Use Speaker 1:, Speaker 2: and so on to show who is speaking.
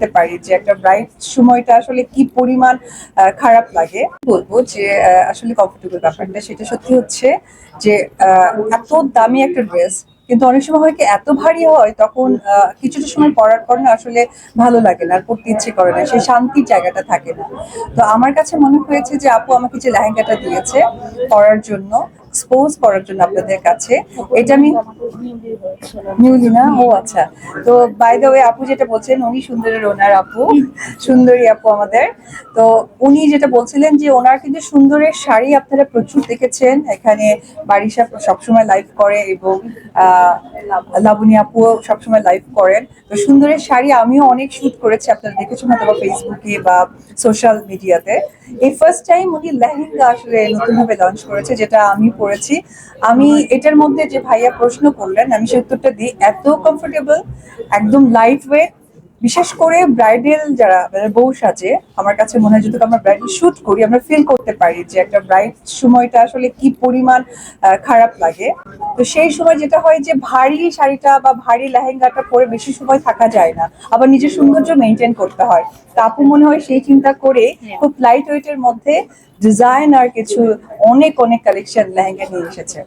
Speaker 1: করতে পারি যে একটা ব্রাইট সময়টা আসলে কি পরিমাণ খারাপ লাগে। বলবো যে আসলে কমফোর্টেবল ব্যাপারটা সেটা সত্যি হচ্ছে যে এত দামি একটা ড্রেস কিন্তু অনেক সময় হয় কি এত ভারী হয় তখন কিছুটা সময় পরার পর না আসলে ভালো লাগে না, আর পড়তে ইচ্ছে করে না, সেই শান্তির জায়গাটা থাকে না। তো আমার কাছে মনে হয়েছে যে আপু আমাকে যে লেহেঙ্গাটা দিয়েছে পরার জন্য, এক্সপোজ করার জন্য আপনাদের কাছে, এটা আমি নিউলি না, ও আচ্ছা। তো বাই দ্য ওয়ে আপু যেটা বলছেন উনি সুন্দরের ওনার আপু, সুন্দরী আপু আমাদের। তো উনি যেটা বলছিলেন যে ওনার কিন্তু সুন্দরের শাড়ি আপনারা প্রচুর দেখেছেন এখানে, বারিশা সবসময় লাইভ করে এবং আহ লাবণী আপুও সবসময় লাইভ করেন। তো সুন্দরের শাড়ি আমিও অনেক শুট করেছি, আপনারা দেখেছেন হয়তো বা ফেসবুকে বা সোশ্যাল মিডিয়াতে। এই ফার্স্ট টাইম উনি লেহেঙ্গা আসলে নতুন ভাবে লঞ্চ করেছে, যেটা আমি পরেছি। আমি এটার মধ্যে যে ভাইয়া প্রশ্ন করলেন আমি সে উত্তরটা দিই, এত কমফোর্টেবল, একদম লাইট ওয়েট। বিশেষ করে ব্রাইডাল যারা বউ সাজে, আমার কাছে মনে হয় যদি আমরা ব্রাইডাল শুট করি আমরা ফিল করতে পারি যে একটা ব্রাইড সময়টা আসলে কি পরিমাণ খারাপ লাগে। তো সেই সময় যেটা হয় যে ভারী শাড়িটা বা ভারী লেহেঙ্গাটা পরে বেশি সময় থাকা যায় না, আবার নিজের সৌন্দর্য মেনটেন করতে হয়। তা আপু মনে হয় সেই চিন্তা করে খুব লাইট ওয়েটের মধ্যে ডিজাইন আর কিছু অনেক অনেক কালেকশন লেহেঙ্গা নিয়ে এসেছে।